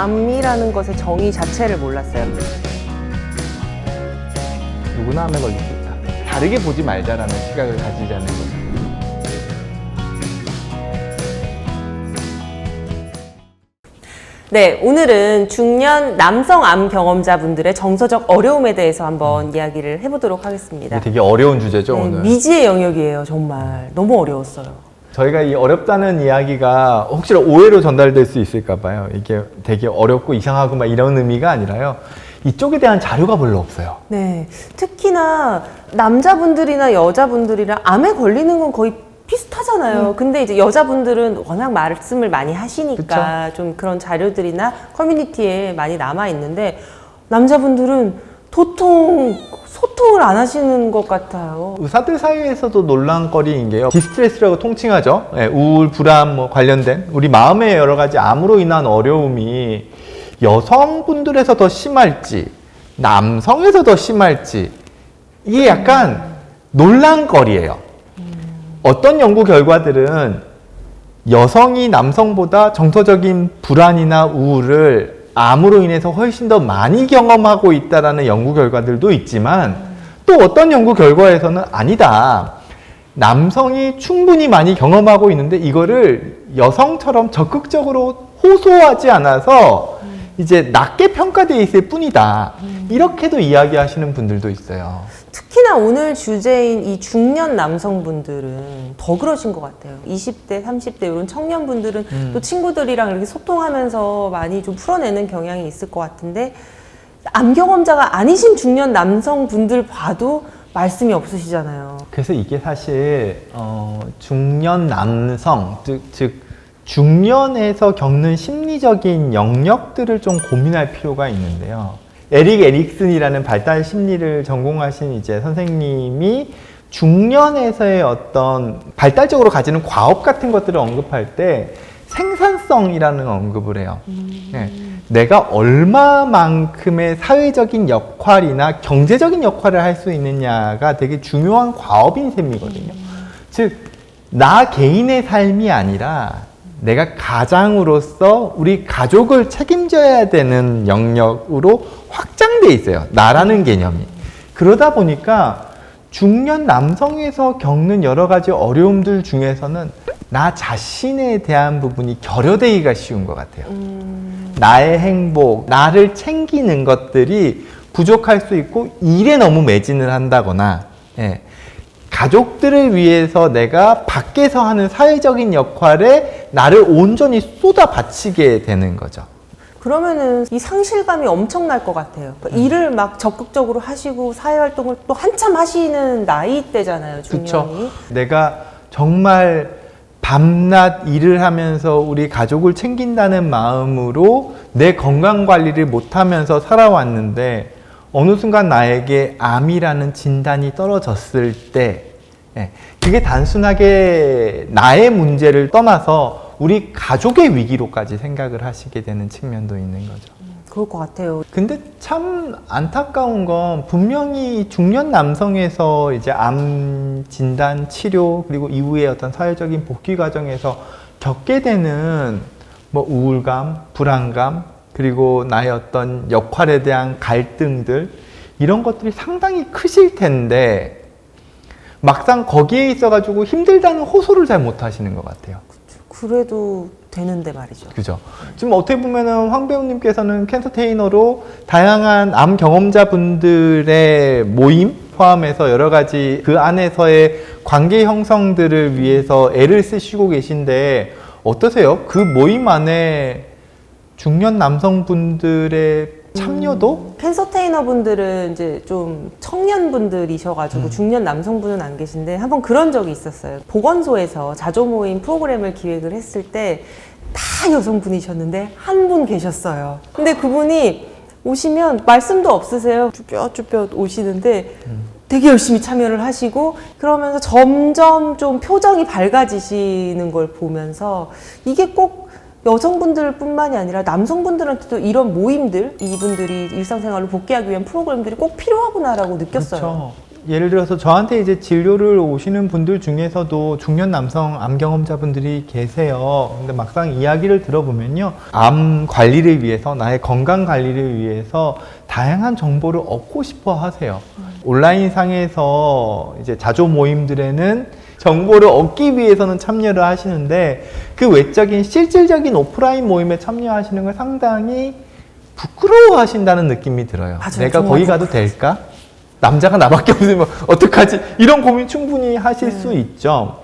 암이라는 것의 정의 자체를 몰랐어요. 누구나 암에 걸릴 수 있다. 다르게 보지 말자라는 시각을 가지자는 거죠. 네, 오늘은 중년 남성 암 경험자분들의 정서적 어려움에 대해서 한번 이야기를 해보도록 하겠습니다. 이게 되게 어려운 주제죠, 네, 오늘. 미지의 영역이에요, 정말. 너무 어려웠어요. 저희가 이 어렵다는 이야기가 혹시 오해로 전달될 수 있을까 봐요. 이게 되게 어렵고 이상하고 막 이런 의미가 아니라요. 이쪽에 대한 자료가 별로 없어요. 네, 특히나 남자분들이나 여자분들이랑 암에 걸리는 건 거의 비슷하잖아요. 근데 이제 여자분들은 워낙 말씀을 많이 하시니까 좀 그런 자료들이나 커뮤니티에 많이 남아 있는데 남자분들은 도통 소통을 안 하시는 것 같아요. 의사들 사이에서도 논란거리인 게요. 디스트레스라고 통칭하죠. 네, 우울, 불안 뭐 관련된 우리 마음의 여러 가지 암으로 인한 어려움이 여성분들에서 더 심할지 남성에서 더 심할지 이게 약간 논란거리예요. 어떤 연구 결과들은 여성이 남성보다 정서적인 불안이나 우울을 암으로 인해서 훨씬 더 많이 경험하고 있다는 연구 결과들도 있지만 또 어떤 연구 결과에서는 아니다. 남성이 충분히 많이 경험하고 있는데 이거를 여성처럼 적극적으로 호소하지 않아서 이제 낮게 평가되어 있을 뿐이다. 이렇게도 이야기하시는 분들도 있어요. 특히나 오늘 주제인 이 중년 남성분들은 더 그러신 것 같아요. 20대, 30대 이런 청년분들은 또 친구들이랑 이렇게 소통하면서 많이 좀 풀어내는 경향이 있을 것 같은데 암 경험자가 아니신 중년 남성분들 봐도 말씀이 없으시잖아요. 그래서 이게 사실 중년 남성, 즉 중년에서 겪는 심리적인 영역들을 좀 고민할 필요가 있는데요. 에릭 에릭슨이라는 발달 심리를 전공하신 이제 선생님이 중년에서의 어떤 발달적으로 가지는 과업 같은 것들을 언급할 때 생산성이라는 언급을 해요. 네. 내가 얼마만큼의 사회적인 역할이나 경제적인 역할을 할 수 있느냐가 되게 중요한 과업인 셈이거든요. 즉, 나 개인의 삶이 아니라 내가 가장으로서 우리 가족을 책임져야 되는 영역으로 확장돼 있어요. 나라는 개념이. 그러다 보니까 중년 남성에서 겪는 여러 가지 어려움들 중에서는 나 자신에 대한 부분이 결여되기가 쉬운 것 같아요. 나의 행복, 나를 챙기는 것들이 부족할 수 있고 일에 너무 매진을 한다거나 예. 가족들을 위해서 내가 밖에서 하는 사회적인 역할에 나를 온전히 쏟아 바치게 되는 거죠. 그러면은 이 상실감이 엄청날 것 같아요. 그러니까 일을 막 적극적으로 하시고 사회활동을 또 한참 하시는 나이대잖아요, 중년이. 그렇죠. 내가 정말 밤낮 일을 하면서 우리 가족을 챙긴다는 마음으로 내 건강 관리를 못하면서 살아왔는데 어느 순간 나에게 암이라는 진단이 떨어졌을 때 그게 단순하게 나의 문제를 떠나서 우리 가족의 위기로까지 생각을 하시게 되는 측면도 있는 거죠. 그럴 것 같아요. 근데 참 안타까운 건 분명히 중년 남성에서 이제 암 진단 치료 그리고 이후에 어떤 사회적인 복귀 과정에서 겪게 되는 뭐 우울감, 불안감 그리고 나의 어떤 역할에 대한 갈등들 이런 것들이 상당히 크실 텐데 막상 거기에 있어가지고 힘들다는 호소를 잘 못하시는 것 같아요. 그래도 되는데 말이죠. 그죠. 지금 어떻게 보면은 황 배우님께서는 캔서테이너로 다양한 암 경험자분들의 모임 포함해서 여러 가지 그 안에서의 관계 형성들을 위해서 애를 쓰시고 계신데 어떠세요? 그 모임 안에 중년 남성분들의 참여도? 캔서테이너 분들은 이제 좀 청년분들이셔가지고 중년 남성분은 안 계신데 한번 그런 적이 있었어요. 보건소에서 자조 모임 프로그램을 기획을 했을 때 다 여성분이셨는데 한 분 계셨어요. 근데 그분이 오시면 말씀도 없으세요. 쭈뼛쭈뼛 오시는데 되게 열심히 참여를 하시고 그러면서 점점 좀 표정이 밝아지시는 걸 보면서 이게 꼭 여성분들 뿐만이 아니라 남성분들한테도 이런 모임들, 이분들이 일상생활로 복귀하기 위한 프로그램들이 꼭 필요하구나라고 느꼈어요. 그렇죠. 예를 들어서 저한테 이제 진료를 오시는 분들 중에서도 중년 남성 암 경험자분들이 계세요. 근데 막상 이야기를 들어보면요. 암 관리를 위해서, 나의 건강 관리를 위해서 다양한 정보를 얻고 싶어 하세요. 온라인 상에서 이제 자조 모임들에는 정보를 얻기 위해서는 참여를 하시는데 그 외적인 실질적인 오프라인 모임에 참여하시는 걸 상당히 부끄러워 하신다는 느낌이 들어요. 맞아요. 내가 거기 가도 될까? 남자가 나밖에 없으면 어떡하지? 이런 고민 충분히 하실 수 있죠.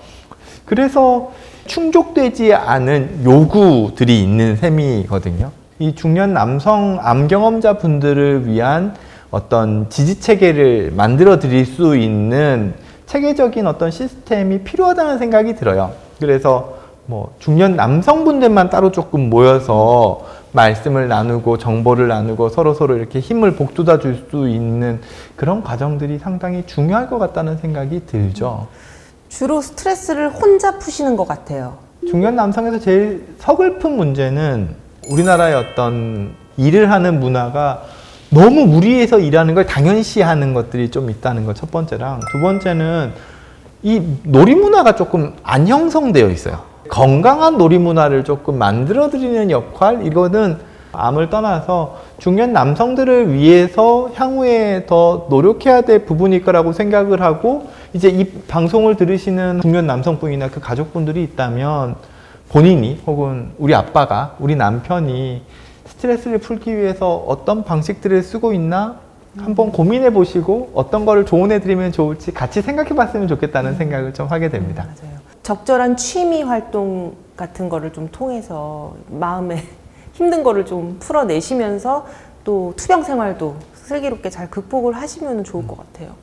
그래서 충족되지 않은 요구들이 있는 셈이거든요. 이 중년 남성 암 경험자 분들을 위한 어떤 지지 체계를 만들어 드릴 수 있는 체계적인 어떤 시스템이 필요하다는 생각이 들어요. 그래서 뭐 중년 남성분들만 따로 조금 모여서 말씀을 나누고 정보를 나누고 서로 이렇게 힘을 복돋아 줄 수 있는 그런 과정들이 상당히 중요할 것 같다는 생각이 들죠. 주로 스트레스를 혼자 푸시는 것 같아요. 중년 남성에서 제일 서글픈 문제는 우리나라의 어떤 일을 하는 문화가 너무 무리해서 일하는 걸 당연시하는 것들이 좀 있다는 것 첫 번째랑, 두 번째는 이 놀이 문화가 조금 안 형성되어 있어요. 건강한 놀이 문화를 조금 만들어 드리는 역할, 이거는 암을 떠나서 중년 남성들을 위해서 향후에 더 노력해야 될 부분일 거라고 생각을 하고, 이제 이 방송을 들으시는 중년 남성분이나 그 가족분들이 있다면 본인이 혹은 우리 아빠가, 우리 남편이 스트레스를 풀기 위해서 어떤 방식들을 쓰고 있나 한번 고민해 보시고 어떤 거를 조언해 드리면 좋을지 같이 생각해 봤으면 좋겠다는 생각을 좀 하게 됩니다. 맞아요. 적절한 취미 활동 같은 거를 좀 통해서 마음에 힘든 거를 좀 풀어내시면서 또 투병 생활도 슬기롭게 잘 극복을 하시면 좋을 것 같아요.